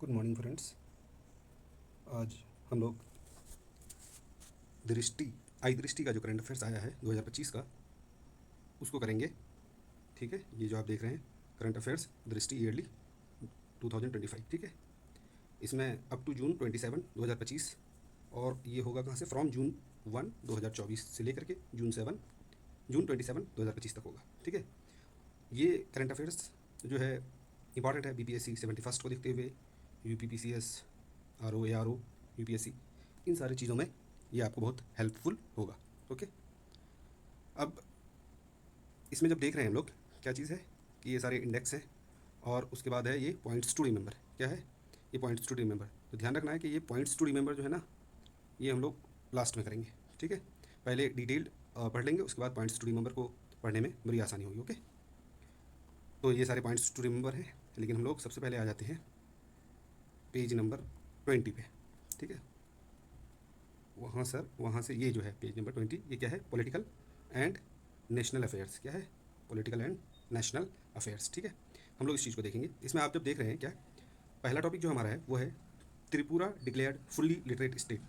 Good morning friends. आज हम लोग दृष्टि आई दृष्टि का जो करंट अफेयर्स आया है 2025 का उसको करेंगे। ठीक है, ये जो आप देख रहे हैं करंट अफेयर्स दृष्टि ईयरली 2025। ठीक है, इसमें अप टू जून 27 2025 और ये होगा कहाँ से, फ्रॉम जून 1 2024 से लेकर के जून 27 2025 तक होगा। ठीक है, ये करंट अफेयर्स जो है इंपॉर्टेंट है बीपीएससी 71 को देखते हुए, यूपीपीसीएस, आरओ एआरओ, यूपीएससी, इन सारी चीज़ों में ये आपको बहुत हेल्पफुल होगा। ओके, अब इसमें जब देख रहे हैं हम लोग क्या चीज़ है कि ये सारे इंडेक्स हैं और उसके बाद है ये पॉइंट्स टू रिमेंबर। क्या है ये पॉइंट्स टू रिमेंबर? तो ध्यान रखना है कि ये पॉइंट्स टू रिमेंबर जो है ना, ये हम लोग लास्ट में करेंगे। ठीक है, पहले डिटेल्ड पढ़ लेंगे, उसके बाद पॉइंट्स टू रिमेंबर को पढ़ने में बड़ी आसानी होगी। ओके, तो ये सारे पॉइंट्स टू रिमेंबर हैं, लेकिन हम लोग सबसे पहले आ जाते हैं पेज नंबर 20 पे। ठीक है, वहाँ से ये जो है पेज नंबर 20, ये क्या है, पॉलिटिकल एंड नेशनल अफेयर्स। क्या है, पॉलिटिकल एंड नेशनल अफेयर्स। ठीक है, हम लोग इस चीज़ को देखेंगे। इसमें आप जब देख रहे हैं क्या, पहला टॉपिक जो हमारा है वो है Tripura declared fully literate state.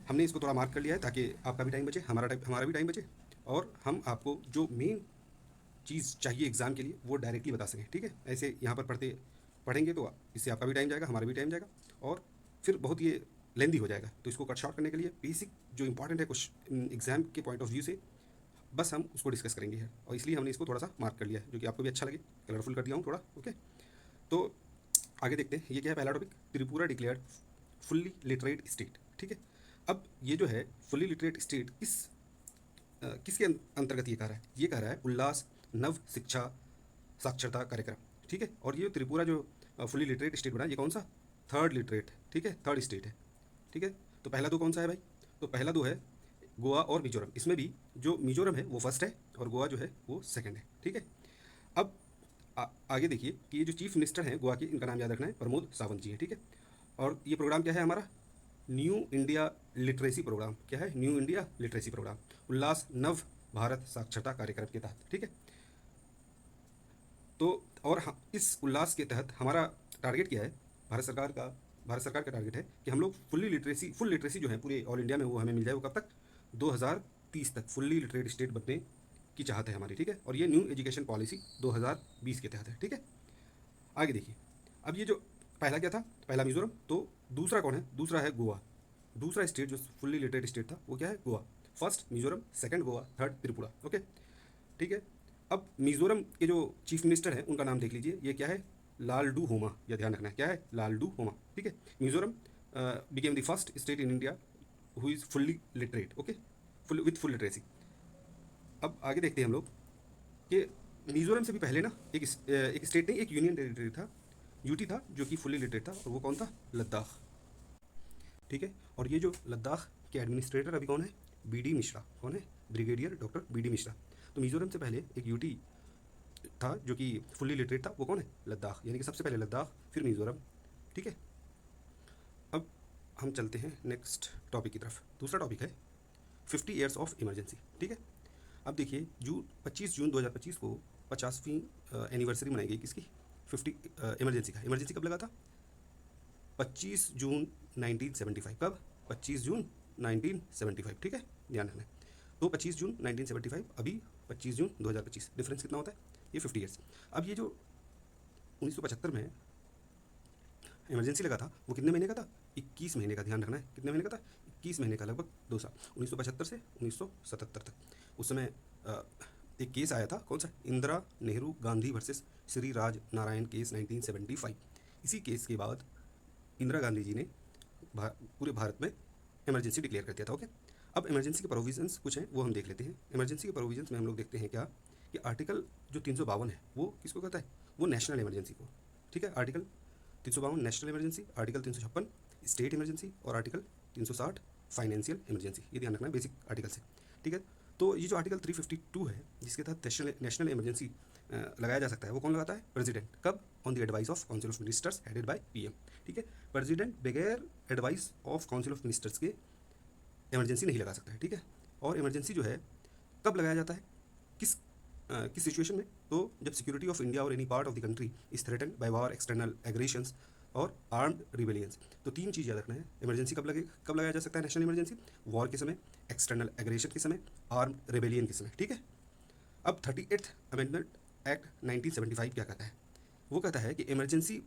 हमने इसको थोड़ा मार्क कर लिया है ताकि आपका भी टाइम बचे, हमारा भी टाइम बचे, और हम आपको जो मेन चीज़ चाहिए एग्ज़ाम के लिए वो डायरेक्टली बता सकें। ठीक है, ऐसे यहाँ पर पढ़ेंगे तो इससे आपका भी टाइम जाएगा, हमारा भी टाइम जाएगा, और फिर बहुत ये लेंदी हो जाएगा। तो इसको कट शॉर्ट करने के लिए बेसिक जो इंपॉर्टेंट है कुछ एग्ज़ाम के पॉइंट ऑफ व्यू से बस हम उसको डिस्कस करेंगे है, और इसलिए हमने इसको थोड़ा सा मार्क कर लिया है, जो कि आपको भी अच्छा लगे, कलरफुल कर दिया हूँ थोड़ा। ओके, तो आगे देखते हैं ये क्या है। पहला topic, Tripura declared fully literate state. ठीक है, अब ये जो है फुल्ली लिटरेट स्टेट किसके अंतर्गत ये कह रहा है? ये कह रहा है उल्लास नव शिक्षा साक्षरता कार्यक्रम। ठीक है, और ये त्रिपुरा जो फुल्ली लिटरेट स्टेट बना, ये कौन सा, थर्ड लिटरेट, ठीक है, थर्ड स्टेट है। ठीक है, तो पहला दो कौन सा है भाई? तो पहला दो है गोवा और मिजोरम। इसमें भी जो मिजोरम है वो फर्स्ट है और गोवा जो है वो सेकंड है। ठीक है, अब आगे देखिए कि ये जो चीफ मिनिस्टर हैं गोवा के, इनका नाम याद रखना है, प्रमोद सावंत जी है। ठीक है, और ये प्रोग्राम क्या है हमारा, न्यू इंडिया लिटरेसी प्रोग्राम। क्या है, new India literacy programme, Ullas Nav Bharat साक्षरता कार्यक्रम के तहत। ठीक है, तो और इस उल्लास के तहत हमारा टारगेट क्या है, भारत सरकार का टारगेट है कि हम लोग फुल लिटरेसी जो है पूरे ऑल इंडिया में वो हमें मिल जाए। वो कब तक, 2030 तक फुल्ली लिटरेट स्टेट बनने की चाहत है हमारी। ठीक है, और ये न्यू एजुकेशन पॉलिसी 2020 के तहत है। ठीक है, आगे देखिए, अब ये जो पहला क्या था, पहला मिजोरम, तो दूसरा कौन है, दूसरा है गोवा। दूसरा स्टेट जो फुल्ली लिटरेट स्टेट था वो क्या है, Goa. First Mizoram, second Goa, third Tripura. Okay, ठीक है, अब मिजोरम के जो चीफ मिनिस्टर हैं उनका नाम देख लीजिए, ये क्या है, लालडू होमा। यह ध्यान रखना है, क्या है, लालडू होमा। ठीक है, Mizoram became the first state in India who is fully literate. Okay, full literacy. अब आगे देखते हैं हम लोग कि मिजोरम से भी पहले ना एक स्टेट नहीं, एक यूनियन टेरिटरी था, यूटी था, जो कि फुल्ली लिटरेट था, और वो कौन था, लद्दाख। ठीक है, और ये जो लद्दाख के एडमिनिस्ट्रेटर अभी कौन है, बीडी मिश्रा। कौन है, ब्रिगेडियर डॉक्टर बीडी मिश्रा। तो मिजोरम से पहले एक यूटी था जो कि फुल्ली लिटरेट था, वो कौन है, लद्दाख। यानी कि सबसे पहले लद्दाख, फिर मिजोरम। ठीक है, अब हम चलते हैं नेक्स्ट टॉपिक की तरफ। दूसरा टॉपिक है 50 ईयर्स ऑफ इमरजेंसी। ठीक है, अब देखिए 25 जून 2025 को 50वीं एनिवर्सरी मनाई गई किसकी, 50 इमरजेंसी का। इमरजेंसी कब लगा था, 25 जून 1975। कब, 25 जून 1975। ठीक है, ध्यान रखना है। तो 25 जून 1975, अभी 25 जून 2025, डिफरेंस कितना होता है, ये 50 ईयर्स। अब ये जो 1975 में इमरजेंसी लगा था वो कितने महीने का था, 21 महीने का। ध्यान रखना है, कितने महीने का था, 21 महीने का, लगभग 2 साल, 1975 से 1977 तक। उस समय एक केस आया था, कौन सा, इंदिरा नेहरू गांधी वर्सेस श्री राज नारायण केस 1975। इसी केस के बाद इंदिरा गांधी जी ने पूरे भारत में इमरजेंसी डिक्लेयर कर दिया था। ओके, अब इमरजेंसी के प्रोविजंस कुछ हैं वो हम देख लेते हैं। इमरजेंसी के प्रोविजंस में हम लोग देखते हैं क्या, कि आर्टिकल जो 352 है वो किसको कहता है, वो नेशनल इमरजेंसी को। ठीक है, article 352 national emergency, article 356 state emergency, और आर्टिकल 360 फाइनेंशियल इमरजेंसी। ये ध्यान रखना है बेसिक आर्टिकल से। ठीक है, तो ये जो आर्टिकल 352 है जिसके तहत नेशनल इमरजेंसी लगाया जा सकता है, वो कौन लगाता है, प्रेसिडेंट। कब, on the advice of council of ministers headed by PM. ठीक है, प्रेसिडेंट बगैर advice of council of ministers के इमरजेंसी नहीं लगा सकता है। ठीक है, और इमरजेंसी जो है कब लगाया जाता है, किस सिचुएशन में, तो जब सिक्योरिटी ऑफ इंडिया और any part of the country is threaten by war, external aggressions और आर्म्ड रिबेलियंस। तो तीन चीज़ याद रखना है। इमरजेंसी कब लगाया जा सकता है नेशनल इमरजेंसी? वॉर के समय, एक्सटर्नल एग्रेशन के समय, आर्म्ड रिबेलियन के समय। ठीक है। अब 38th अमेंडमेंट एक्ट 1975 क्या कहता है? वो कहता है कि इमरजेंसी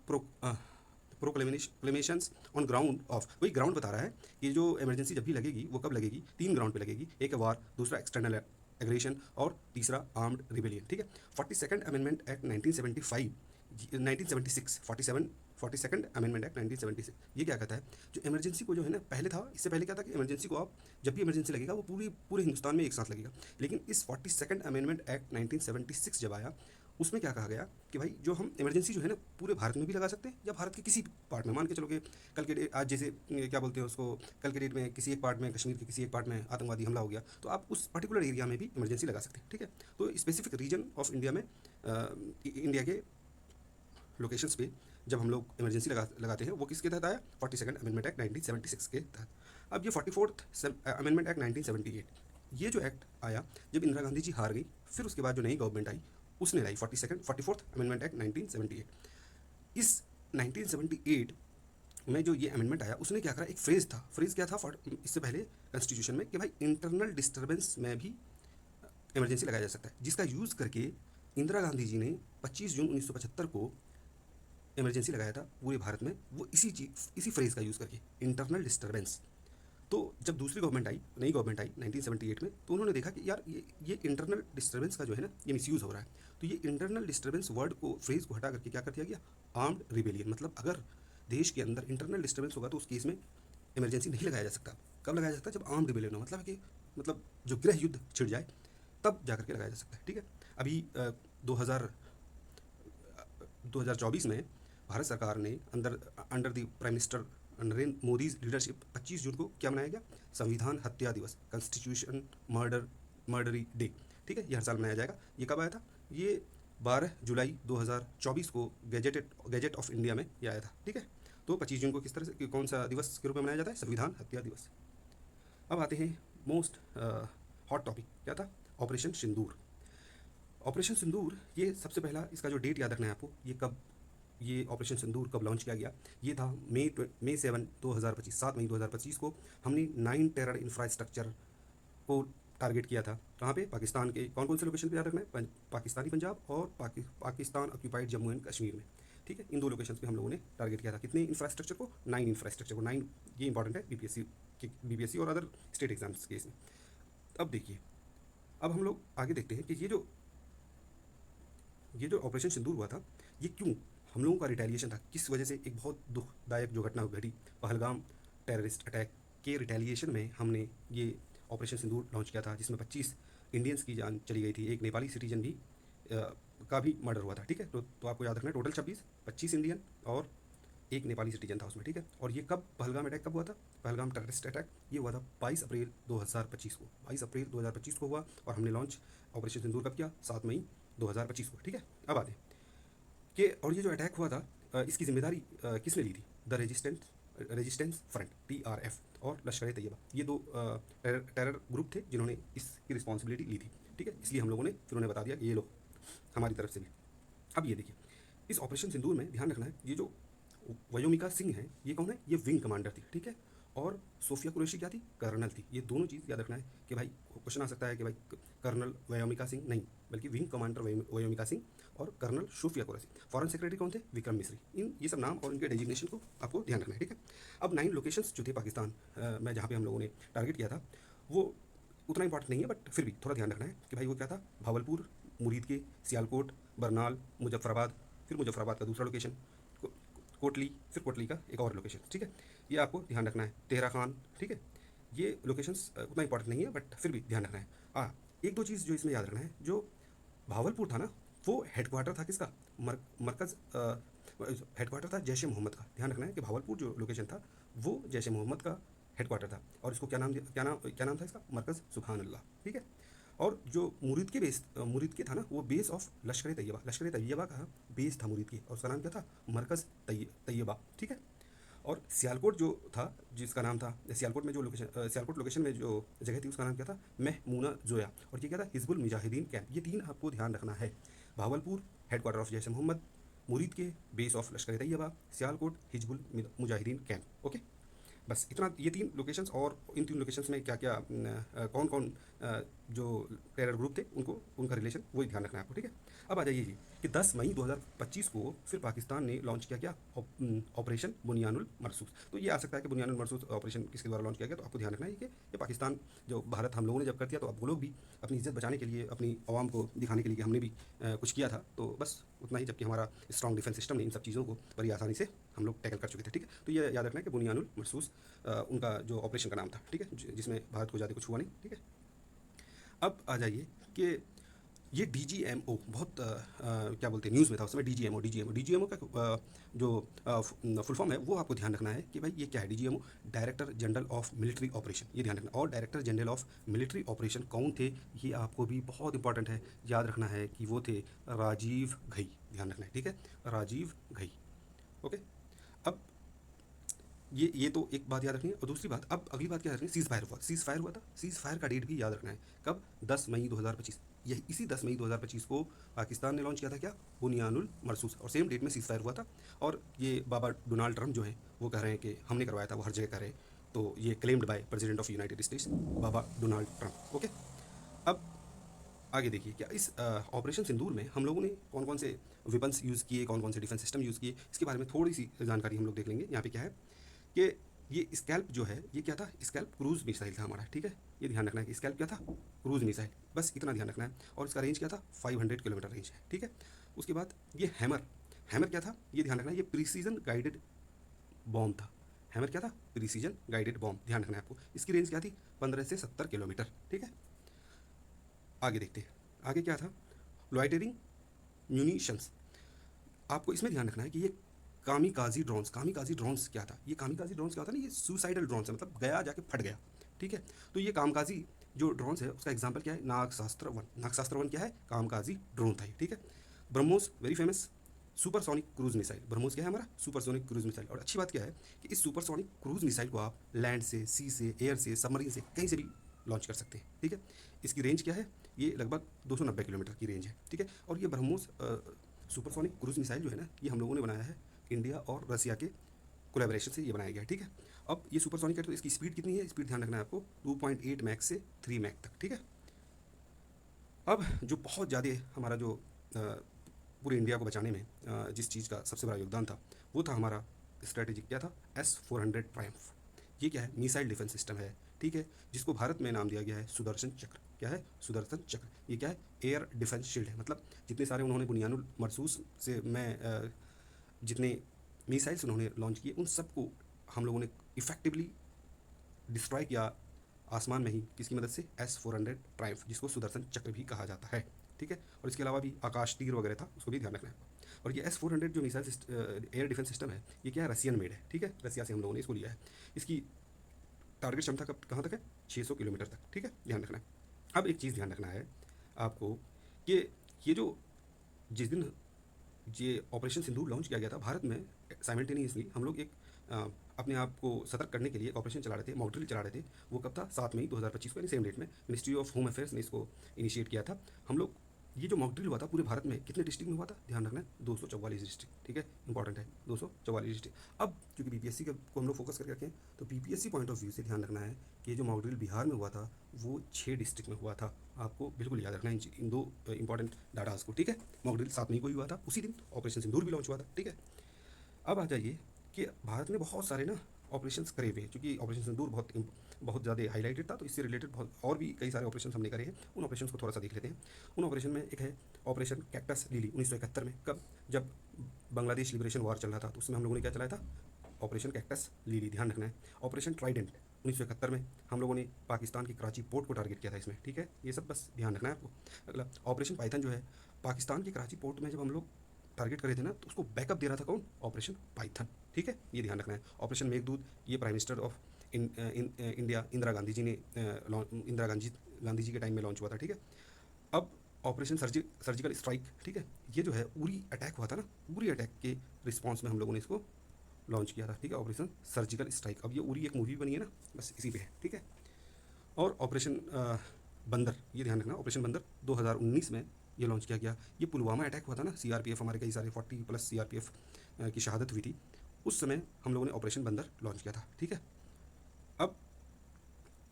प्रोक्लेमेशंस ऑन ग्राउंड ऑफ, वही ग्राउंड बता रहा है कि जो इमरजेंसी जब भी लगेगी वो कब लगेगी? तीन ग्राउंड पे लगेगी। एक है वार, दूसरा एक्सटर्नल एग्रेशन और तीसरा आर्म्ड रिबेलियन। ठीक है। 42nd amendment act 1975 1976 42nd amendment act 1976 ये क्या कहता है? जो इमरजेंसी को जो है ना, पहले था, इससे पहले क्या था कि इमरजेंसी को आप जब भी इमरजेंसी लगेगा वो पूरे हिंदुस्तान में एक साथ लगेगा। लेकिन इस 42nd अमेंडमेंट एक्ट 1976 जब आया, उसमें क्या कहा गया कि भाई जो हम इमरजेंसी जो है ना पूरे भारत में भी लगा सकते हैं, या भारत के किसी पार्ट में, मान के चलो कि कल के डेट, आज जैसे क्या बोलते हैं उसको, कल के डेट में किसी एक पार्ट में, कश्मीर के किसी एक पार्ट में आतंकवादी हमला हो गया, तो आप उस पर्टिकुलर एरिया में भी इमरजेंसी लगा सकते हैं। ठीक है। तो स्पेसिफिक रीजन ऑफ इंडिया में, इंडिया के लोकेशंस पे जब हम लोग इमरजेंसी लगाते हैं, वो किसके तहत आया? 42nd अमेंडमेंट एक्ट 1976 के तहत। अब ये 44th अमेंडमेंट एक्ट 1978, ये जो एक्ट आया जब इंदिरा गांधी जी हार गई, फिर उसके बाद जो नई गवर्नमेंट आई उसने लाई 44th अमेंडमेंट एक्ट 1978। इस 1978 में जो ये अमेंडमेंट आया, उसने क्या करा, एक फ्रेज़ क्या था इससे पहले कॉन्स्टिट्यूशन में, कि भाई इंटरनल डिस्टर्बेंस में भी इमरजेंसी लगाया जा सकता है, जिसका यूज़ करके इंदिरा गांधी जी ने 25 जून 1975 को इमरजेंसी लगाया था पूरे भारत में, वो इसी फ्रेज़ का यूज़ करके, इंटरनल डिस्टर्बेंस। तो जब दूसरी गवर्नमेंट आई, नई गवर्नमेंट आई 1978 में, तो उन्होंने देखा कि यार ये इंटरनल डिस्टर्बेंस का जो है ना, ये मिसयूज़ हो रहा है। तो ये इंटरनल डिस्टर्बेंस वर्ड को, फ्रेज़ को हटा करके क्या कर दिया गया? Armed rebellion. मतलब अगर देश के अंदर इंटरनल डिस्टर्बेंस होगा तो उस केस में इमरजेंसी नहीं लगाया जा सकता। कब लगाया जा सकता है? जब आर्म्ड रिबेलियन हो, मतलब कि मतलब जो गृह युद्ध छिड़ जाए तब जा करके लगाया जा सकता है। ठीक है। अभी 2024 में भारत सरकार ने under the prime minister Narendra Modi leadership 25 जून को क्या मनाया गया? संविधान हत्या दिवस, कॉन्स्टिट्यूशन मर्डरी डे। ठीक है। ये हर साल मनाया जाएगा। ये कब आया था? ये 12 जुलाई 2024 को गैजेट ऑफ इंडिया में ये आया था। ठीक है। तो 25 जून को किस तरह से, कौन सा दिवस के रूप में मनाया जाता है? संविधान हत्या दिवस। अब आते हैं मोस्ट हॉट टॉपिक, क्या था? ऑपरेशन सिंदूर। ऑपरेशन सिंदूर, ये सबसे पहला इसका जो डेट याद रखना है आपको, ये ऑपरेशन सिंदूर कब लॉन्च किया गया? ये था मई 7 2025, 7 मई 2025 को हमने 9 टेरर इंफ्रास्ट्रक्चर को टारगेट किया था। कहाँ पे? पाकिस्तान के कौन कौन से लोकेशन पे याद रखना है? पाकिस्तानी पंजाब और पाकिस्तान ऑक्यूपाइड जम्मू एंड कश्मीर में। ठीक है। इन दो लोकेशन पे हम लोगों ने टारगेट किया था। कितने इंफ्रास्ट्रक्चर को? 9 इंफ्रास्ट्रक्चर को। 9, ये इंपॉर्टेंट है बीपीएससी और अदर स्टेट एग्जाम्स केस में। अब देखिए, अब हम लोग आगे देखते हैं कि ये जो ऑपरेशन सिंदूर हुआ था, ये क्यों हम लोगों का रिटेलिएशन था, किस वजह से? एक बहुत दुखदायक जो घटना घटी, पहलगाम टेररिस्ट अटैक के रिटेलिएशन में हमने ये ऑपरेशन सिंदूर लॉन्च किया था, जिसमें 25 इंडियंस की जान चली गई थी। एक नेपाली सिटीजन भी का भी मर्डर हुआ था। ठीक है। तो आपको याद रखना है, टोटल 25 इंडियन और एक नेपाली सिटीजन था उसमें। ठीक है। और ये कब, पहलगाम अटैक कब हुआ था? पहलगाम टेररिस्ट अटैक ये हुआ था 22 अप्रैल 2025 को। 22 अप्रैल 2025 को हुआ, और हमने लॉन्च ऑपरेशन सिंदूर कब किया? 7 मई 2025 को। ठीक है। अब आते हैं कि, और ये जो अटैक हुआ था, इसकी जिम्मेदारी किसने ली थी? द रेजिस्टेंस फ्रंट, TRF, और लश्कर तैयबा, ये दो टेरर ग्रुप थे जिन्होंने इसकी रिस्पॉन्सिबिलिटी ली थी। ठीक है। इसलिए हम लोगों ने फिर उन्हें बता दिया कि ये लो हमारी तरफ से भी। अब ये देखिए, इस ऑपरेशन सिंदूर में ध्यान रखना है, ये जो वयोमिका सिंह है, ये कौन है? ये विंग कमांडर थी। ठीक है। और सोफिया कुरैशी क्या थी? कर्नल थी। ये दोनों चीज़ याद रखना है कि भाई क्वेश्चन आ सकता है कि भाई कर्नल वयोमिका सिंह नहीं, बल्कि विंग कमांडर वयोमिका सिंह और colonel Sofiya Qureshi. Foreign secretary कौन थे? विक्रम मिश्री। ये सब नाम और इनके डेजिग्नेशन को आपको ध्यान रखना है। ठीक है। अब 9 लोकेशंस जो थे पाकिस्तान में, जहाँ पे हम लोगों ने टारगेट किया था, वो उतना इंपॉर्टेंट नहीं है, बट फिर भी थोड़ा ध्यान रखना है कि भाई वो क्या था? भावलपुर, मुरीद के, सियालकोट, बरनाल, मुजफ्फराबाद, फिर मुजफ्फराबाद का दूसरा लोकेशन, कोटली, फिर कोटली का एक और लोकेशन। ठीक है। ये आपको ध्यान रखना है। तेहरा खान। ठीक है। ये लोकेशंस उतना इंपॉर्टेंट नहीं है, बट फिर भी ध्यान रखना है। एक दो चीज़ जो इसमें याद रखना है, जो भावलपुर था ना, वो हेडक्वार्टर था किसका? मरकज़ हेडक्वार्टर था जैश ए मोहम्मद का। ध्यान रखना है कि भावलपुर जो लोकेशन था वो जैश ए मोहम्मद का हेडक्वार्टर था, और इसको क्या नाम था इसका? मरकज़ सुभान अल्लाह। ठीक है। और जो मुरीद के था ना, वो बेस ऑफ लश्कर तैयबा का बेस था मुरीद के, और उसका नाम क्या था? मरकज़ तैयबा। ठीक है। और सियालकोट जो था, जिसका नाम था, सियालकोट लोकेशन में जो जगह थी, उसका नाम क्या था? महमूना जोया। और ये क्या था? हिजबुल मुजाहिदीन कैंप। ये तीन आपको ध्यान रखना है। भावलपुर हेडक्वार्टर ऑफ जैश ए मोहम्मद, मुरीद के base of Lashkar Taiba, Sialkot Hizbul Mujahideen camp. Okay, बस इतना, ये 3 लोकेशंस, और इन 3 लोकेशंस में क्या-क्या कौन कौन जो टेरर ग्रुप थे उनको, उनका रिलेशन, वही ध्यान रखना है आपको, ठीक है। अब आ जाइए जी कि 10 मई 2025 को फिर पाकिस्तान ने लॉन्च किया क्या, ऑपरेशन बुनियानुल मरसूस। तो ये आ सकता है कि बुनियानुल मरसूस ऑपरेशन किसके द्वारा लॉन्च किया गया, तो आपको ध्यान रखना है कि ये पाकिस्तान, जो भारत हम लोगों ने जब कर दिया तो अब वो लोग भी अपनी इज्जत बचाने के लिए, अपनी आवाम को दिखाने के लिए कि हमने भी कुछ किया था, तो बस उतना ही, जबकि हमारा स्ट्रॉन्ग डिफेंस सिस्टम ने इन सब चीज़ों को बड़ी आसानी से हम लोग टैकल कर चुके थे, ठीक है। तो ये याद रखना है कि बुनियानुल मरसूस उनका जो ऑपरेशन का नाम था, ठीक है, जिसमें भारत को ज़्यादा कुछ हुआ नहीं, ठीक है। अब आ जाइए कि ये डीजीएमओ बहुत क्या बोलते हैं, न्यूज़ में था उस समय, डीजीएमओ का जो फुल फॉर्म है वो आपको ध्यान रखना है कि भाई ये क्या है। DGMO, director general of military operation, ये ध्यान रखना। और director general of military operation कौन थे, ये आपको भी बहुत इंपॉर्टेंट है, याद रखना है कि वो थे राजीव घई, ध्यान रखना है, ठीक है, राजीव घई। ओके, अब ये तो एक बात याद रखनी है। और दूसरी बात, अब अगली बात क्या रखनी है, सीज़ फायर हुआ था। सीज़ फायर का डेट भी याद रखना है, कब, 10 मई 2025। यही इसी 10 मई 2025 को पाकिस्तान ने लॉन्च किया था क्या, बुनियानुल मरसूस, और सेम डेट में सीज़ फायर हुआ था। और ये बाबा डोनाल्ड ट्रंप जो है वो कह रहे हैं कि हमने करवाया था, वो हर जगह कह रहे हैं, तो ये claimed by president of United states Baba Donald Trump. Okay, अब आगे देखिए, क्या इस ऑपरेशन सिंदूर में हम लोगों ने कौन कौन से वेपन्स यूज़ किए, कौन कौन से डिफेंस सिस्टम यूज़ किए, इसके बारे में थोड़ी सी जानकारी हम लोग देख लेंगे। यहाँ पे क्या है कि ये स्कैल्प जो है, ये क्या था, स्कैल्प क्रूज़ मिसाइल था हमारा, ठीक है। ये ध्यान रखना है कि स्कैल्प क्या था, क्रूज़ मिसाइल, बस इतना ध्यान रखना है। और इसका रेंज क्या था, 500 किलोमीटर रेंज है, ठीक है। उसके बाद ये हैमर, हैमर क्या था, ये ध्यान रखना है, ये प्रीसीजन गाइडेड बॉम्ब था। हैमर क्या था, प्रीसीजन गाइडेड बॉम्ब, ध्यान रखना है आपको। इसकी रेंज क्या थी, 15 से 70 किलोमीटर, ठीक है। आगे देखते हैं, आगे क्या था, लॉइटरिंग म्यूनिशंस। आपको इसमें ध्यान रखना है कि ये कामिकाजी ड्रोन्स क्या था, ये कामिकाजी ड्रोन्स क्या होता है ना, ये सुसाइडल ड्रोन्स है, मतलब गया जाके फट गया, ठीक है। तो ये कामकाजी जो ड्रोन्स है उसका एग्जांपल क्या है, नागशास्त्र 1 क्या है, कामकाजी ड्रोन था ये, ठीक है। BrahMos, very famous supersonic cruise missile, BrahMos क्या है हमारा, सुपरसोनिक क्रूज मिसाइल। और अच्छी बात क्या है कि इस सुपरसोनिक क्रूज मिसाइल को आप लैंड से, सी से, एयर से, सबमरीन से, कहीं से भी लॉन्च कर सकते हैं, ठीक है। इसकी रेंज क्या है, ये लगभग 290 किलोमीटर की रेंज है, ठीक है। और ये ब्रह्मोस सुपरसोनिक क्रूज मिसाइल जो है ना, ये हम लोगों ने बनाया है इंडिया और रसिया के कोलैबोरेशन से ये बनाया गया है, ठीक है। अब ये सुपरसोनिक है तो इसकी स्पीड कितनी है, स्पीड ध्यान रखना है आपको, 2.8 मैक से 3 मैक तक, ठीक है। अब जो बहुत ज़्यादा हमारा जो पूरे इंडिया को बचाने में जिस चीज़ का सबसे बड़ा योगदान था, वो था हमारा स्ट्रैटेजी, क्या था, S-400 ट्रायम्फ। ये क्या है, मिसाइल डिफेंस सिस्टम है, ठीक है, जिसको भारत में नाम दिया गया है सुदर्शन चक्र। क्या है, सुदर्शन चक्र। ये क्या है, एयर डिफेंस शील्ड है, मतलब जितने सारे उन्होंने बुनियानुल मरसूस से मैं जितने मिसाइल्स उन्होंने लॉन्च किए, उन सबको हम लोगों ने इफेक्टिवली डिस्ट्रॉय किया आसमान में ही, किसकी मदद से, S-400 ट्रायम्फ, जिसको सुदर्शन चक्र भी कहा जाता है, ठीक है। और इसके अलावा भी आकाश तीर वगैरह था, उसको भी ध्यान रखना है। और ये S-400 जो मिसाइल एयर डिफेंस सिस्टम है, ये क्या है, रसियन मेड है, ठीक है, रसिया से हम लोगों ने इसको लिया है। इसकी टारगेट क्षमता कब कहाँ तक है, 600 किलोमीटर तक, ठीक है, ध्यान रखना है। अब एक चीज़ ध्यान रखना है आपको कि ये जो जिस दिन ये ऑपरेशन सिंदूर लॉन्च किया गया था भारत में, साइमल्टेनियसली हम लोग एक अपने आप को सतर्क करने के लिए एक ऑपरेशन चला रहे थे, मॉक ड्रिल चला रहे थे। वो कब था, 7 मई 2025 को, यानी सेम डेट में मिनिस्ट्री ऑफ होम अफेयर्स ने इसको इनिशिएट किया था। हम लोग, ये जो मॉक ड्रिल हुआ था पूरे भारत में कितने डिस्ट्रिक्ट में हुआ था, ध्यान रखना है, 244 डिस्ट्रिक्ट, ठीक है, इंपॉर्टेंट है, 244 डिस्ट्रिक्ट। अब क्योंकि बीपीएससी को हम लोग फोकस करके रखें, तो बीपीएससी पॉइंट ऑफ व्यू से ध्यान रखना है कि ये जो मॉक ड्रिल बिहार में हुआ था वो 6 डिस्ट्रिक्ट में हुआ था। आपको बिल्कुल याद रखना है इन दो इंपॉर्टेंट डाटाज को, ठीक है। मॉक ड्रिल 7 मई को ही हुआ था, उसी दिन ऑपरेशन सिंदूर भी लॉन्च हुआ था, ठीक है। अब आ जाइए कि भारत ने बहुत सारे ना ऑपरेशंस करे हुए हैं, क्योंकि ऑपरेशन सिंदूर बहुत ज़्यादा हाईलाइटेड था, तो इससे रिलेटेड बहुत और भी कई सारे ऑपरेशन हमने करे हैं। उन ऑपरेशन को थोड़ा सा देख लेते हैं। उन ऑपरेशन में एक है ऑपरेशन कैक्टस लिली, 1971 में, कब, जब बांग्लादेश लिबरेशन वॉर चल रहा था, तो उसमें हम लोगों ने क्या चलाया था, ऑपरेशन कैक्टस लिली, ध्यान रखना है। ऑपरेशन ट्राइडेंट 1971 में हम लोगों ने पाकिस्तान की कराची पोर्ट को टारगेट किया था इसमें, ठीक है, ये सब बस ध्यान रखना है आपको। अगला ऑपरेशन पाइथन जो है, पाकिस्तान की कराची पोर्ट में जब हम लोग टारगेट करे थे ना, तो उसको बैकअप दे रहा था कौन, ऑपरेशन पाइथन, ठीक है, ये ध्यान रखना है। ऑपरेशन मेघदूत, ये prime minister of India Indira Gandhi ji ने गांधी जी के टाइम में लॉन्च हुआ था, ठीक है। अब ऑपरेशन सर्जिकल स्ट्राइक, ठीक है, ये जो है उरी अटैक हुआ था ना, उरी अटैक के रिस्पॉन्स में हम लोगों ने इसको लॉन्च किया था, ठीक है, ऑपरेशन सर्जिकल स्ट्राइक। अब ये उरी एक मूवी बनी है ना, बस इसी पे है, ठीक है। और ऑपरेशन बंदर, ये ध्यान रखना, ऑपरेशन बंदर 2019 में ये लॉन्च किया गया। ये पुलवामा अटैक हुआ था ना, सीआरपीएफ हमारे कई सारे 40+ सीआरपीएफ की शहादत हुई थी, उस समय हम लोगों ने ऑपरेशन बंदर लॉन्च किया था। ठीक है, अब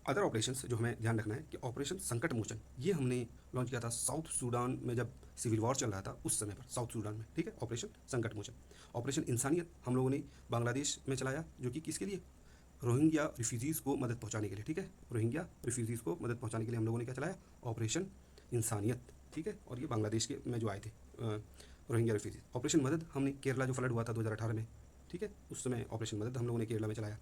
अदर ऑपरेशंस जो हमें ध्यान रखना है कि ऑपरेशन संकट मोचन ये हमने लॉन्च किया था साउथ सूडान में, जब सिविल वॉर चल रहा था उस समय पर साउथ सूडान में। ठीक है, ऑपरेशन संकट मोचन। ऑपरेशन इंसानियत हम लोगों ने बांग्लादेश में चलाया, जो कि किसके लिए, रोहिंग्या रिफ्यूजीज़ को मदद पहुंचाने के लिए। ठीक है, रोहिंग्या रिफ्यूजीज़ को मदद पहुंचाने के लिए हम लोगों ने क्या चलाया, ऑपरेशन इंसानियत। ठीक है, और ये बांग्लादेश के में जो आए थे रोहिंग्या रिफ्यूजीज। ऑपरेशन मदद हमने केरला जो फ्लड हुआ था 2018 में, ठीक है, उस समय ऑपरेशन मदद हम लोगों ने केरला में चलाया।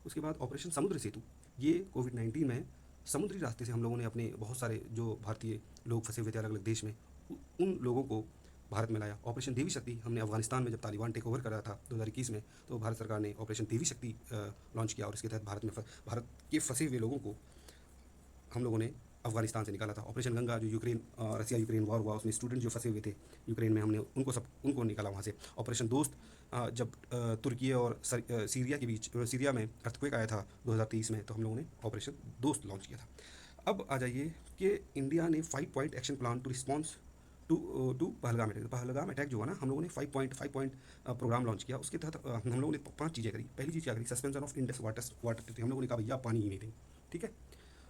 उसके बाद ऑपरेशन समुद्र सेतु, ये कोविड-19 में समुद्री रास्ते से हम लोगों ने अपने बहुत सारे जो भारतीय लोग फंसे हुए थे अलग अलग देश में, उन लोगों को भारत में लाया। ऑपरेशन देवी शक्ति हमने अफगानिस्तान में जब तालिबान टेक ओवर कर रहा था 2021 में, तो भारत सरकार ने ऑपरेशन देवी शक्ति लॉन्च किया, और इसके तहत भारत के फंसे हुए लोगों को हम लोगों ने अफगानिस्तान से निकाला था। ऑपरेशन गंगा जो यूक्रेन रसिया यूक्रेन वॉर हुआ, उसमें स्टूडेंट जो फंसे हुए थे यूक्रेन में, हमने उनको निकाला वहाँ से। ऑपरेशन दोस्त जब तुर्की और सीरिया के बीच सीरिया में अर्थक्वेक आया था 2023 में, तो हम लोगों ने ऑपरेशन दोस्त लॉन्च किया था। अब आ जाइए कि इंडिया ने 5 point action plan to response to Pahalgam attack जो हुआ ना, हम लोगों ने 5 पॉइंट प्रोग्राम लॉन्च किया। उसके तहत हम लोगों ने 5 चीज़ें करी। पहली चीज़ क्या करी, suspension of Indus water treaty. हम लोगों ने कहा भैया पानी ही नहीं देंगे। ठीक है,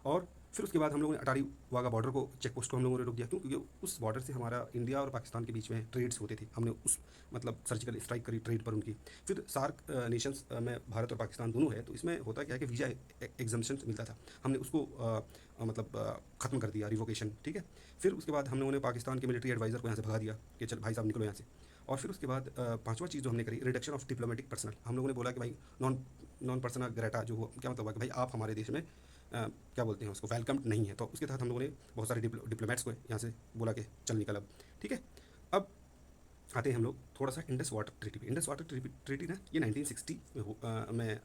और फिर उसके बाद हम लोगों ने अटारी वाघा बॉर्डर को, चेक पोस्ट को हम लोगों ने रोक दिया। क्यों? क्योंकि उस बॉर्डर से हमारा इंडिया और पाकिस्तान के बीच में ट्रेड्स होते थे। हमने उस मतलब सर्जिकल स्ट्राइक करी ट्रेड पर उनकी। फिर सार्क नेशंस में भारत और पाकिस्तान दोनों है, तो इसमें होता क्या है कि वीज़ा एग्जम्पशन मिलता था, हमने उसको ख़त्म कर दिया, रिवोकेशन। ठीक है, फिर उसके बाद हम लोगों ने पाकिस्तान के मिलिट्री एडवाइज़र को यहाँ से भगा दिया कि चल भाई साहब निकलो यहाँ से। और फिर उसके बाद पांचवा चीज़ जो हमने करी, रिडक्शन ऑफ डिप्लोमेटिक पर्सनल। हम लोगों ने बोला कि भाई नॉन पर्सनल ग्रेटा जो हुआ, क्या मतलब हुआ कि भाई आप हमारे देश में क्या बोलते हैं उसको, वेलकम्ड नहीं है। तो उसके तहत हम लोगों ने बहुत सारे डिप्लोमेट्स को यहाँ से बोला कि चल निकल अब। ठीक है, अब आते हैं हम लोग थोड़ा सा इंडस वाटर ट्रीटी पे। इंडस वाटर ट्रीटी ना, ये 1960 में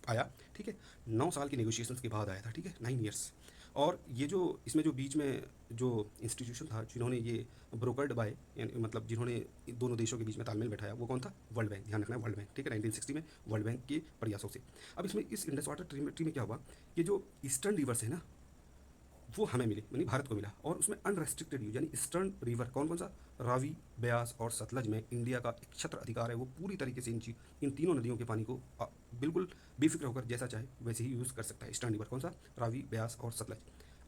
आया। ठीक है, 9 साल की नेगोशिएशंस के बाद आया था। ठीक है, 9 ईयर्स। और ये जो इसमें जो बीच में जो इंस्टीट्यूशन था जिन्होंने ये ब्रोकर्ड बाय, यानी मतलब जिन्होंने दोनों देशों के बीच में तालमेल बैठाया, वो कौन था, वर्ल्ड बैंक। ध्यान रखना है, वर्ल्ड बैंक। ठीक है, 1960 में वर्ल्ड बैंक के प्रयासों से। अब इसमें इस इंडस वाटर ट्रीटी में क्या हुआ, ये जो ईस्टर्न रिवर्स है ना, वो हमें मिले, यानी भारत को मिला। और उसमें अनरेस्ट्रिक्टेड यूज, यानी ईस्टर्न रिवर कौन कौन सा, रावी, ब्यास और सतलज में इंडिया का एक छत्र अधिकार है। वो पूरी तरीके से इन तीनों नदियों के पानी को बिल्कुल बेफिक्र होकर जैसा चाहे वैसे ही यूज़ कर सकता है। ईस्टर्न रिवर कौन सा, रावी, ब्यास और सतलज।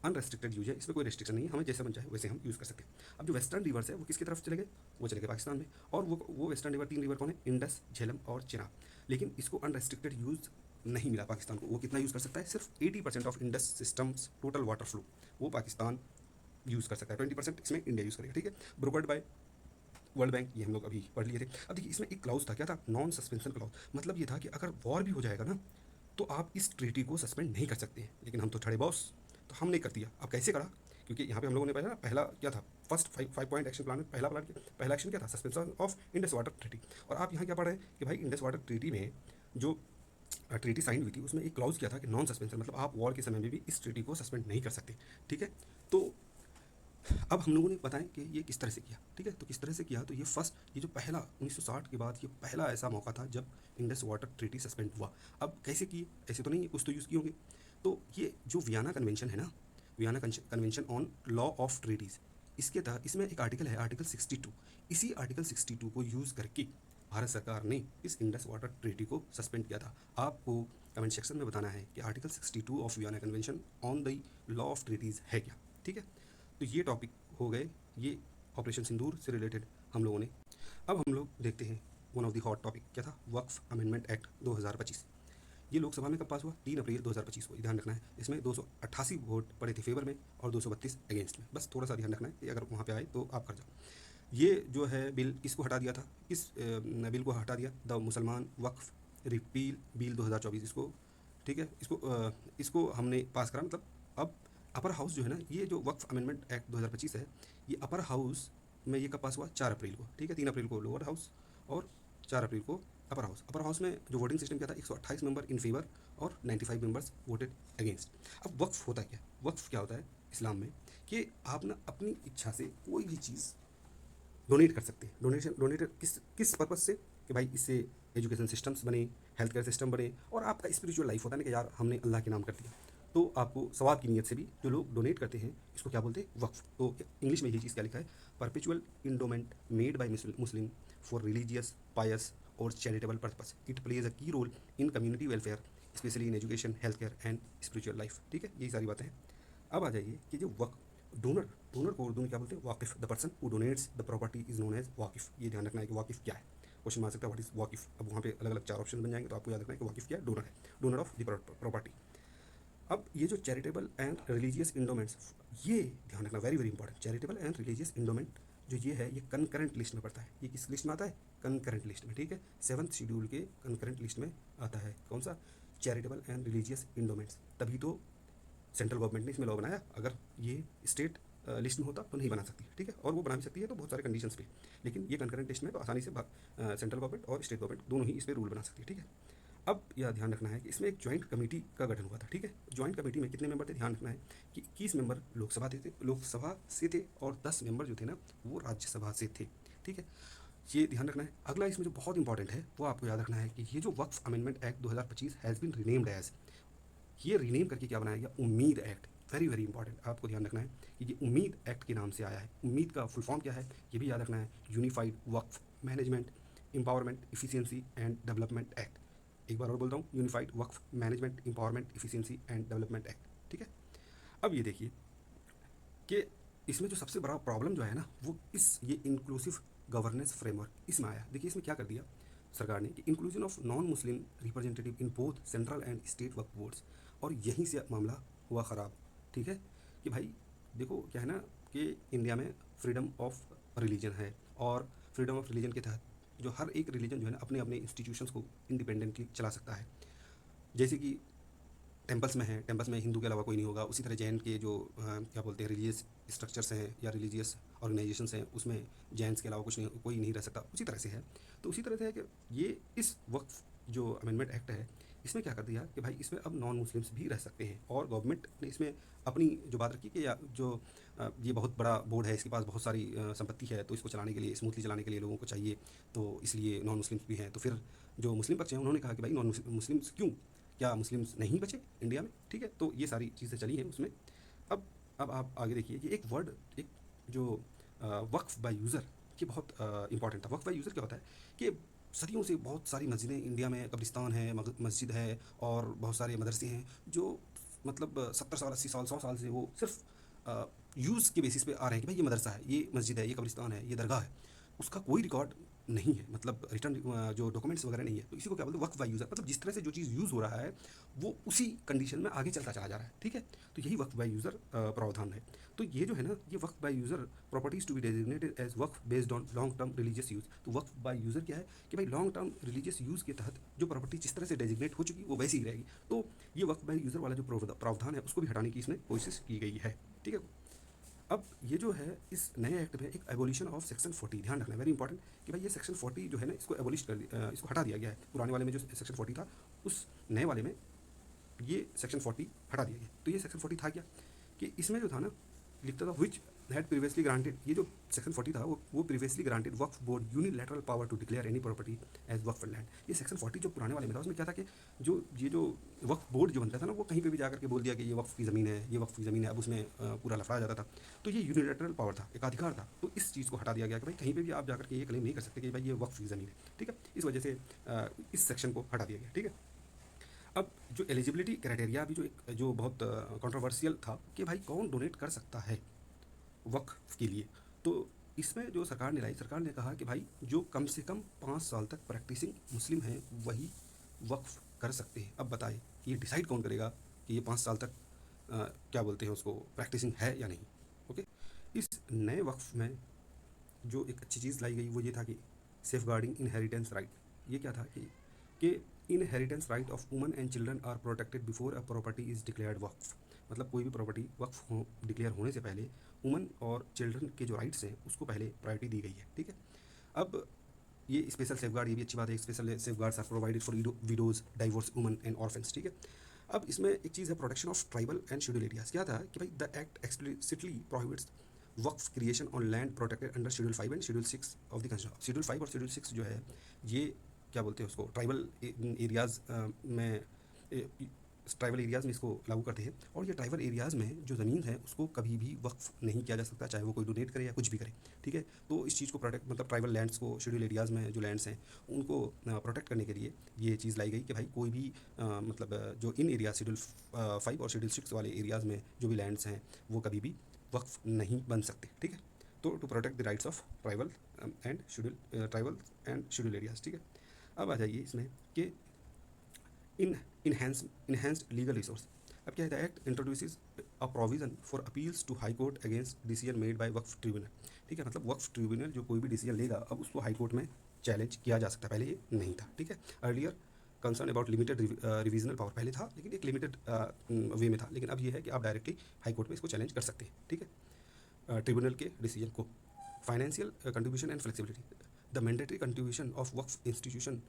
अनरेस्ट्रिक्टेड यूज है, इसमें कोई रेस्ट्रिक्शन नहीं है, हमें जैसा मन चाहे वैसे हम यूज़ कर सकते हैं। अब जो वेस्टर्न रिवर्स है वो किसकी तरफ चले गए, वो चले गए पाकिस्तान में। और वो वेस्टर्न रिवर, 3 रिवर कौन है, इंडस, झेलम और चिनाब। लेकिन इसको अनरेस्ट्रिक्टेड यूज़ नहीं मिला पाकिस्तान को। वो कितना यूज़ कर सकता है, सिर्फ 80% of Indus systems total water flow वो पाकिस्तान यूज़ कर सकता है, 20% इसमें इंडिया यूज़ करेगा। ठीक है, ब्रोकर्ड बाय वर्ल्ड बैंक, ये हम लोग अभी पढ़ लिए थे। अब देखिए इसमें एक क्लाउज था, क्या था, नॉन सस्पेंशन क्लाउज। मतलब ये था कि अगर वॉर भी हो जाएगा ना, तो आप इस ट्रीटी को सस्पेंड नहीं कर सकते हैं। लेकिन हम तो ठड़े बॉस, तो हमने कर दिया। अब कैसे करा, क्योंकि यहाँ पे हम लोगों ने पहला क्या था, फर्स्ट 5 पॉइंट एक्शन प्लान में पहला एक्शन क्या था, suspension of Indus water treaty. और आप यहाँ क्या पढ़ रहे हैं कि भाई इंडस वाटर ट्रीटी में जो ट्रीटी साइन हुई थी उसमें एक क्लाउज किया था कि नॉन सस्पेंशन, मतलब आप वॉर के समय में भी इस ट्रीटी को सस्पेंड नहीं कर सकते। ठीक है, तो अब हम लोगों ने बताएं कि ये किस तरह से किया। ठीक है, तो किस तरह से किया, तो ये जो पहला 1960 के बाद ये पहला ऐसा मौका था जब इंडस वाटर ट्रीटी सस्पेंड हुआ। अब कैसे किए, ऐसे तो नहीं है, कुछ तो यूज़ किए होंगे। तो ये जो वियना कन्वेंशन है ना, Vienna convention on law of treaties, इसके तहत इसमें एक आर्टिकल है, आर्टिकल 62। इसी आर्टिकल 62 को यूज़ करके भारत सरकार ने इस इंडस वाटर ट्रीटी को सस्पेंड किया था। आपको कमेंट सेक्शन में बताना है कि article 62 of Vienna convention on the law of treaties है क्या। ठीक है, तो ये टॉपिक हो गए, ये ऑपरेशन सिंदूर से रिलेटेड हम लोगों ने। अब हम लोग देखते हैं one of the hot topic क्या था, वक्फ अमेंडमेंट एक्ट 2025। ये लोकसभा में कब पास हुआ, 3 अप्रैल 2025 को। ध्यान रखना है, इसमें 288 वोट पड़े थे फेवर में और 232 अगेंस्ट में। बस थोड़ा सा ध्यान रखना है कि अगर वहाँ पे आए तो आप कर जाओ। ये जो है बिल किसको हटा दिया था, किस बिल को हटा दिया, द मुसलमान वक्फ रिपील बिल 2024 इसको। ठीक है, इसको हमने पास करा। मतलब अब अपर हाउस जो है ना, ये जो वक्फ अमेंडमेंट एक्ट 2025 है, ये अपर हाउस में ये कब पास हुआ, 4 अप्रैल को। ठीक है, 3 अप्रैल को लोअर हाउस और 4 अप्रैल को अपर हाउस। अपर हाउस में जो वोटिंग सिस्टम क्या था, 128 मेंबर इन फेवर और 95 मेंबर्स वोटेड अगेंस्ट। अब वक्फ होता क्या है, वक्फ क्या होता है इस्लाम में, कि आप ना अपनी इच्छा से कोई भी चीज़ डोनेट कर सकते हैं। डोनेट किस पर्पज़ से, कि भाई इससे एजुकेशन सिस्टम्स बने, हेल्थ केयर सिस्टम बने, और आपका स्पिरिचुअल लाइफ होता है ना कि यार हमने अल्लाह के नाम कर दिया, तो आपको सवाब की नीयत से भी जो लोग डोनेट करते हैं इसको क्या बोलते हैं, वक्फ। तो इंग्लिश में यही चीज़ क्या लिखा है, perpetual endowment made by Muslim for religious, pious और charitable purpose. It plays a key role in community welfare, specially in education, health care and spiritual life. ठीक है, यही सारी बातें हैं। अब आ जाइए कि जो वक्फ डोनर, डोनर को उर्दू में क्या बोलते हैं, वाकिफ़। The person who donates the property is known as वाकिफ़। ये ध्यान रखना है कि वाकिफ़ क्या है। क्वेश्चन आ सकता है व्हाट इज वाकिफ़। अब वहाँ पे अलग अलग 4 ऑप्शन बन जाएंगे, तो आपको याद रखना है कि वाकिफ़ क्या है, डोनर है, डोनर ऑफ द प्रॉपर्टी। अब ये जो चैरिटेबल एंड रिलीजियस इंडोमेंट्स, ये ध्यान रखना, very very important. Charitable and religious endowment जो ये है, ये कंकरेंट लिस्ट में पड़ता है। ये किस लिस्ट में आता है, कंकरेंट लिस्ट में। ठीक है, 7th शेड्यूल के कंकरेंट लिस्ट में आता है। कौन सा, चैरिटेबल एंड रिलीजियस इंडोमेंट्स। तभी तो सेंट्रल गवर्नमेंट ने इसमें लॉ बनाया। अगर ये स्टेट लिस्ट में होता तो नहीं बना सकती। ठीक है, और वो बना भी सकती है तो बहुत सारे कंडीशंस पे, लेकिन ये कंकरेंट लिस्ट में तो आसानी से सेंट्रल गवर्नमेंट और स्टेट गवर्नमेंट दोनों ही इस पर रूल बना सकती है। ठीक है, अब यह ध्यान रखना है कि इसमें एक ज्वाइंट कमेटी का गठन हुआ था। ठीक है, ज्वाइंट कमेटी में कितने मेंबर थे, ध्यान रखना है कि 21 मेंबर लोकसभा से थे और 10 मेंबर जो थे ना वो राज्यसभा से थे। ठीक है, ये ध्यान रखना है। अगला इसमें जो बहुत इंपॉर्टेंट है वो आपको याद रखना है कि ये जो Waqf amendment act 2025 has been renamed as, ये रीनेम करके क्या बनाया गया, उम्मीद एक्ट। वेरी वेरी इंपॉर्टेंट, आपको ध्यान रखना है कि ये उम्मीद एक्ट के नाम से आया है। उम्मीद का फुल फॉर्म क्या है ये भी याद रखना है, unified Waqf management empowerment efficiency and development act. एक बार और बोलता हूँ, unified Waqf management empowerment efficiency and development act. ठीक है, अब ये देखिए कि इसमें जो सबसे बड़ा प्रॉब्लम जो है ना वो इस ये इंक्लूसिव गवर्नेंस फ्रेमवर्क इसमें आया। देखिए इसमें क्या कर दिया सरकार ने कि inclusion of non Muslim representative in both central and state Waqf boards, और यहीं से मामला हुआ ख़राब। ठीक है, कि भाई देखो क्या है ना कि इंडिया में फ्रीडम ऑफ रिलीजन है, और फ्रीडम ऑफ रिलीजन के तहत जो हर एक रिलीजन जो है ना अपने अपने इंस्टीट्यूशंस को इंडिपेंडेंटली चला सकता है। जैसे कि टेम्पल्स में है, टेम्पल्स में हिंदू के अलावा कोई नहीं होगा। उसी तरह जैन के जो क्या बोलते हैं रिलीजियस स्ट्रक्चर्स हैं या रिलीजियस ऑर्गेनाइजेशंस हैं, उसमें जैन्स के अलावा कुछ नहीं, कोई नहीं रह सकता। उसी तरह से है, तो उसी तरह से है कि ये इस वक्फ जो अमेंडमेंट एक्ट है इसमें क्या कर दिया कि भाई इसमें अब नॉन मुस्लिम्स भी रह सकते हैं। और गवर्नमेंट ने इसमें अपनी जो बात रखी कि या जो ये बहुत बड़ा बोर्ड है, इसके पास बहुत सारी संपत्ति है, तो इसको चलाने के लिए, स्मूथली चलाने के लिए लोगों को चाहिए, तो इसलिए नॉन मुस्लिम्स भी हैं। तो फिर जो मुस्लिम पक्ष हैं उन्होंने कहा कि भाई नॉन मुस्लिम्स क्यों, क्या मुस्लिम्स नहीं बचे इंडिया में। ठीक है, तो ये सारी चीज़ें चली हैं उसमें। अब आप आगे देखिए कि एक वर्ड, एक जो वक्फ बाय यूज़र, ये बहुत इंपॉर्टेंट था। वक्फ बाय यूज़र क्या होता है कि सदियों से बहुत सारी मस्जिदें इंडिया में, कब्रिस्तान है, मस्जिद है और बहुत सारे मदरसे हैं जो मतलब 70 साल, 80 साल, 100 साल से वो सिर्फ यूज़ के बेसिस पे आ रहे हैं कि भाई ये मदरसा है, ये मस्जिद है, ये कब्रिस्तान है, ये दरगाह है। उसका कोई रिकॉर्ड नहीं है, मतलब रिटर्न जो डॉक्यूमेंट्स वगैरह नहीं है। तो इसी को क्या बोलते हैं, वक्फ बाय यूज़र। मतलब जिस तरह से जो चीज़ यूज़ हो रहा है वो उसी कंडीशन में आगे चलता चला जा रहा है। ठीक है, तो यही वक्फ बाय यूज़र प्रावधान है। तो ये जो है ना, ये Waqf by user properties to be designated as Waqf based on long term religious use. तो वक्फ बाय यूज़र क्या है कि भाई लॉन्ग टर्म रिलीजियस यूज़ के तहत जो प्रॉपर्टी जिस तरह से डेजिग्नेट हो चुकी वो वैसी ही रहेगी। तो ये वक्फ बाय यूज़र वाला जो प्रावधान है उसको भी हटाने की इसमें कोशिश की गई है। ठीक है, अब ये जो है इस नए एक्ट में एक एबोलिशन ऑफ सेक्शन 40, ध्यान रखना है, वेरी इंपॉर्टेंट कि भाई ये सेक्शन 40 जो है ना इसको एबोलिश कर दिया, इसको हटा दिया गया है। पुराने वाले में जो सेक्शन 40 था, उस नए वाले में ये सेक्शन 40 हटा दिया गया। तो ये सेक्शन 40 था क्या कि इसमें जो था ना लिखता था विच हैड प्रीवियसली ग्रांटेड, ये जो सेक्शन 40 था वो previously granted Waqf board unilateral power to declare any property as Waqf land. ये सेक्शन 40 जो पुराने वाले में था उसमें क्या था कि जो वक्फ बोर्ड जो बनता था ना वो कहीं पे भी जाकर के बोल दिया कि ये वक्फ की ज़मीन है, ये वक्फ की ज़मीन है। अब उसमें पूरा लफड़ा जाता था। तो ये यूनिलैटरल पावर था, एक अधिकार था। तो इस चीज़ को हटा दिया गया कि भाई कहीं पर भी आप जाकर के ये क्लेम नहीं कर सकते कि भाई ये वक्फ की ज़मीन है। ठीक है, इस वजह से इस सेक्शन को हटा दिया गया। ठीक है, अब जो एलिजिबिलिटी क्राइटेरिया भी जो बहुत कंट्रोवर्शियल था कि भाई कौन डोनेट कर सकता है वक्फ के लिए, तो इसमें जो सरकार ने लाई, सरकार ने कहा कि भाई जो कम से कम 5 साल तक प्रैक्टिसिंग मुस्लिम हैं वही वक्फ कर सकते हैं। अब बताएं कि ये डिसाइड कौन करेगा कि ये 5 साल तक क्या बोलते हैं उसको, प्रैक्टिसिंग है या नहीं। ओके, इस नए वक्फ में जो एक अच्छी चीज़ लाई गई वो ये था कि सेफ गार्डिंग इनहेरिटेंस राइट। ये क्या था कि inheritance right of woman and children are protected before a property is declared Waqf. मतलब कोई भी प्रॉपर्टी वक्फ डिक्लेयर होने से पहले वुमन और चिल्ड्रन के जो राइट्स हैं उसको पहले प्रायोरिटी दी गई है। ठीक है, अब ये स्पेशल सेफ गार्ड, ये भी अच्छी बात है, special safeguards are provided for widows, divorce women and orphans. ठीक है, अब इसमें एक चीज़ है protection of tribal and schedule areas. क्या था कि भाई the act explicitly prohibits Waqf creation on land protected under schedule 5 and schedule 6 of the constitution. Schedule 5 और शेड्यूल 6 जो है ये क्या बोलते हैं उसको, ट्राइबल एरियाज़ में ट्राइबल एरियाज़ में इसको लागू करते हैं। और ये ट्राइबल एरियाज़ में जो ज़मीन है उसको कभी भी वक्फ नहीं किया जा सकता, चाहे वो कोई डोनेट करे या कुछ भी करे, ठीक है। तो इस चीज़ को प्रोटेक्ट, मतलब ट्राइबल लैंड्स को, शेड्यूल एरियाज़ में जो लैंड्स हैं उनको प्रोटेक्ट करने के लिए ये चीज़ लाई गई कि भाई कोई भी मतलब जो इन एरिया शेड्यूल 5 और शेड्यूल 6 वाले एरियाज़ में जो भी लैंड्स हैं वो कभी भी वक्फ नहीं बन सकते, ठीक है। तो to protect the rights of tribal and schedule areas, ठीक है। अब आ जाइए इसमें कि इनहेंस्ड लीगल रिसोर्स। अब क्या है, act introduces a provision for appeals to high court against decision made by Waqf tribunal, ठीक है। मतलब वक्फ ट्रिब्यूनल जो कोई भी डिसीजन लेगा अब उसको हाई कोर्ट में चैलेंज किया जा सकता है, पहले ये नहीं था, ठीक है। Earlier concern about limited revisional power, पहले था लेकिन एक लिमिटेड वे में था, लेकिन अब ये है कि आप डायरेक्टली हाई कोर्ट में इसको चैलेंज कर सकते हैं, ठीक है, ट्रिब्यूनल के डिसीजन को। Financial contribution and flexibility, the mandatory contribution of Waqf institution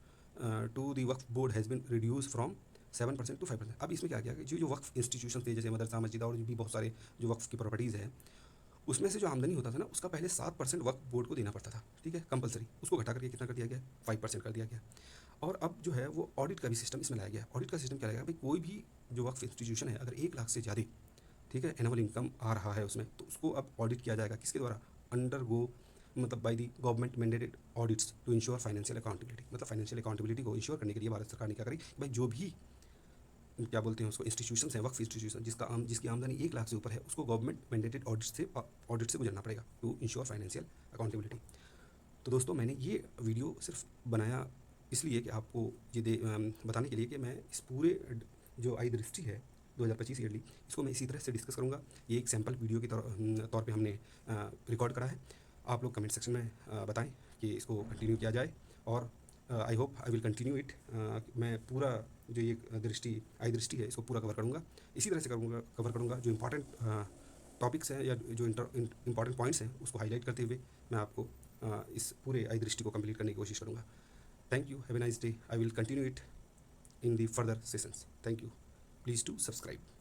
to the Waqf board has been reduce from 7% to 5%। अब इसमें क्या किया कि जो वक्फ इंस्टीट्यूशन थे जैसे मदरसा, मस्जिद और भी बहुत सारे जो वक्फ की प्रॉपर्टीज़ हैं उसमें से जो आमदनी होता था ना उसका पहले 7% वक्फ बोर्ड को देना पड़ता था, ठीक है, कंपलसरी। उसको घटा करके कितना कर दिया गया, 5% कर दिया गया। और अब जो है वो ऑडिट का भी सिस्टम इसमें लाया गया। ऑडिट का सिस्टम क्या रहेगा, भाई कोई भी जो वक्फ इंस्टीट्यूशन है अगर 1 लाख से ज़्यादा, ठीक है, एनुअल इनकम आ रहा है उसमें, तो उसको अब ऑडिट किया जाएगा किसके द्वारा, अंडर गो, मतलब by the government mandated audits to ensure financial accountability. मतलब फाइनेंशियल अकाउंटेबिलिटी को इंश्योर करने के लिए भारत सरकार ने क्या करी, भाई जो भी क्या बोलते हैं उसको इंस्टीट्यूशन है, वक्फ इंस्टीट्यूशन जिसकी आमदनी 1 लाख से ऊपर है उसको गवर्नमेंट मैंडेटेड ऑडिट से गुजरना पड़ेगा टू इंश्योर फाइनेंशियल अकाउंटेबिलिटी। तो दोस्तों मैंने ये वीडियो सिर्फ बनाया इसलिए कि आपको ये बताने के लिए कि मैं इस पूरे जो आई दृष्टि है 2025 ईयरली, इसको मैं इसी तरह से डिस्कस करूँगा। ये एक सैम्पल वीडियो के तौर पे हमने रिकॉर्ड करा है। आप लोग कमेंट सेक्शन में बताएं कि इसको कंटिन्यू किया जाए, और I hope I will continue it. मैं पूरा जो ये आई दृष्टि है इसको पूरा कवर करूँगा, इसी तरह से कवर करूँगा। जो इंपॉर्टेंट टॉपिक्स हैं या जो इंपॉर्टेंट पॉइंट्स हैं उसको हाईलाइट करते हुए मैं आपको इस पूरे आई दृष्टि को कंप्लीट करने की कोशिश करूँगा। Thank you, have a nice day. I will continue it in the further sessions. Thank you. Please do subscribe.